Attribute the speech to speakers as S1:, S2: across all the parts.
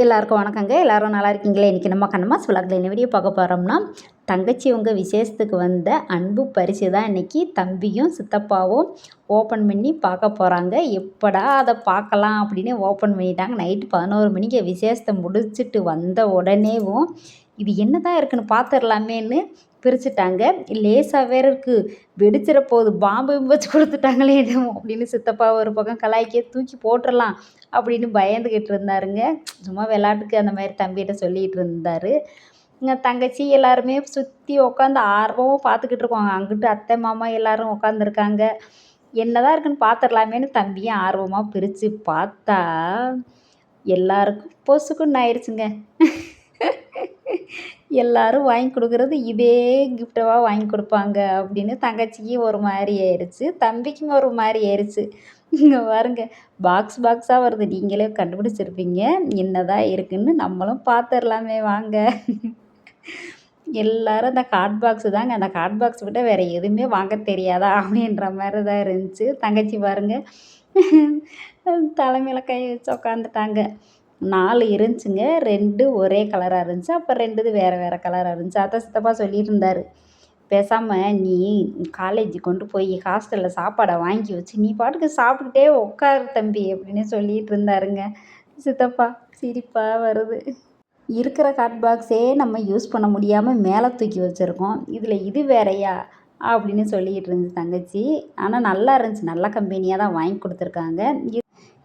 S1: எல்லாருக்கும் வணக்கங்க. எல்லாரும் நல்லா இருக்கீங்களா? இன்றைக்கி நம்ம கண்ணம்மாஸ் விலாகில் என்ன வீடியோ பார்க்க போகிறோம்னா, தங்கச்சி உங்கள் விசேஷத்துக்கு வந்த அன்பு பரிசு தான் இன்றைக்கி தம்பியும் சித்தப்பாவும் ஓப்பன் பண்ணி பார்க்க போகிறாங்க. எப்படா அதை பார்க்கலாம் அப்படின்னு ஓப்பன் பண்ணிட்டாங்க. நைட்டு 11 மணிக்கு விசேஷத்தை முடிச்சுட்டு வந்த உடனேவும் இது என்ன தான் இருக்குன்னு பார்த்துடலாமேன்னு பிரிச்சுட்டாங்க. லேசாக வேற இருக்குது, வெடிச்சிட போகுது, பாம்பு வச்சு கொடுத்துட்டாங்களே என்னமோ அப்படின்னு சித்தப்பா ஒரு பக்கம் கலாய்க்க தூக்கி போட்டுடலாம் அப்படின்னு பயந்துக்கிட்டு இருந்தாருங்க. சும்மா விளாட்டுக்கு அந்த மாதிரி தம்பிகிட்ட சொல்லிகிட்டு இருந்தார். தங்கச்சி எல்லாருமே சுற்றி உட்காந்து ஆர்வமாக பார்த்துக்கிட்டு இருக்கோங்க. அங்கிட்டு அத்தை மாமா எல்லோரும் உட்காந்துருக்காங்க. என்னதான் இருக்குன்னு பார்த்துடலாமேன்னு தம்பியும் ஆர்வமாக பிரித்து பார்த்தா எல்லாருக்கும் பொசுக்குன்னு ஆயிடுச்சுங்க. எல்லாரும் வாங்கி கொடுக்குறது இதே கிஃப்டாக வாங்கி கொடுப்பாங்க அப்படின்னு தங்கச்சிக்கு ஒரு மாதிரி ஆயிடுச்சு, தம்பிக்கும் ஒரு மாதிரி ஆயிடுச்சு. இங்கே பாருங்க, பாக்ஸாக வருது. நீங்களே கண்டுபிடிச்சிருப்பீங்க என்னதான் இருக்குன்னு. நம்மளும் பார்த்துடலாமே வாங்க. எல்லோரும் அந்த கார்ட் பாக்ஸு தாங்க. அந்த கார்ட் பாக்ஸ் விட்டால் வேறு எதுவுமே வாங்க தெரியாதா அப்படின்ற மாதிரி தான் இருந்துச்சு. தங்கச்சி பாருங்கள், தலைமையில் கை வச்சு உக்காந்துட்டாங்க. 4 இருந்துச்சுங்க. 2 ஒரே கலராக இருந்துச்சு, அப்போ 2 வேறு வேறு கலராக இருந்துச்சு. அதான் சித்தப்பா சொல்லிட்டு இருந்தார், பேசாமல் நீ காலேஜ் கொண்டு போய் ஹாஸ்டலில் சாப்பாடை வாங்கி வச்சு நீ பாட்டுக்கு சாப்பிட்டுக்கிட்டே உட்காரு தம்பி அப்படின்னு சொல்லிகிட்டு இருந்தாருங்க சித்தப்பா. சிரிப்பாக வருது. இருக்கிற கார்ட் பாக்ஸே நம்ம யூஸ் பண்ண முடியாமல் மேலே தூக்கி வச்சுருக்கோம், இதில் இது வேறையா அப்படின்னு சொல்லிகிட்டு இருந்துச்சு தங்கச்சி. ஆனால் நல்லா இருந்துச்சு, நல்ல கம்பெனியாக தான் வாங்கி கொடுத்துருக்காங்க.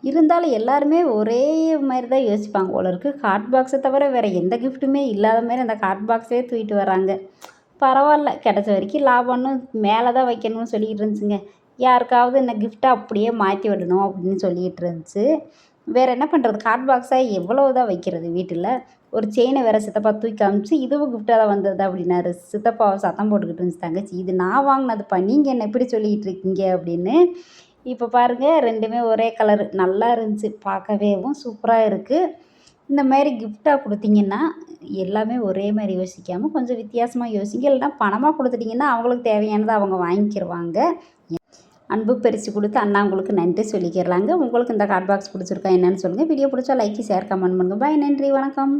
S1: இருந்தாலும் எல்லாருமே ஒரே மாதிரி தான் யோசிப்பாங்க போல இருக்குது. கார்ட் பாக்ஸை தவிர வேறு எந்த கிஃப்ட்டுமே இல்லாத மாதிரி அந்த கார்ட் பாக்ஸே தூக்கிட்டு வராங்க. பரவாயில்ல, கிடச்ச வரைக்கும் லாபம்னு மேலே தான் வைக்கணும்னு சொல்லிகிட்டு இருந்துச்சுங்க. யாருக்காவது இந்த கிஃப்ட்டை அப்படியே மாற்றி விடணும் அப்படின்னு சொல்லிகிட்டு இருந்துச்சு. வேறு என்ன பண்ணுறது, கார்ட் பாக்ஸாக எவ்வளோ தான் வைக்கிறது வீட்டில். ஒரு செயினை வேறு சித்தப்பா தூக்கி காமிச்சு இதுவும் கிஃப்டாக தான் வந்தது அப்படின்னாரு. சித்தப்பாவை சத்தம் போட்டுக்கிட்டு இருந்துச்சு தங்கச்சி, இது நான் வாங்கினதுப்பா, நீங்கள் என்ன எப்படி சொல்லிக்கிட்டு இருக்கீங்க அப்படின்னு. இப்போ பாருங்கள், 2மே ஒரே கலரு, நல்லா இருந்துச்சு, பார்க்கவேவும் சூப்பராக இருக்குது. இந்த மாதிரி கிஃப்டாக கொடுத்தீங்கன்னா எல்லாமே ஒரே மாதிரி யோசிக்காமல் கொஞ்சம் வித்தியாசமாக யோசிங்க. இல்லைனா பணமாக கொடுத்துட்டிங்கன்னா அவங்களுக்கு தேவையானதை அவங்க வாங்கிக்கிடுவாங்க. அன்பு பரிசு கொடுத்து அண்ணா உங்களுக்கு நன்றி சொல்லிக்கிறலாங்க. உங்களுக்கு இந்த கார்ட் பாக்ஸ் பிடிச்சிருக்கா என்னன்னு சொல்லுங்கள். வீடியோ பிடிச்சா லைக், ஷேர், கமெண்ட் பண்ணுங்கள். பாய், நன்றி, வணக்கம்.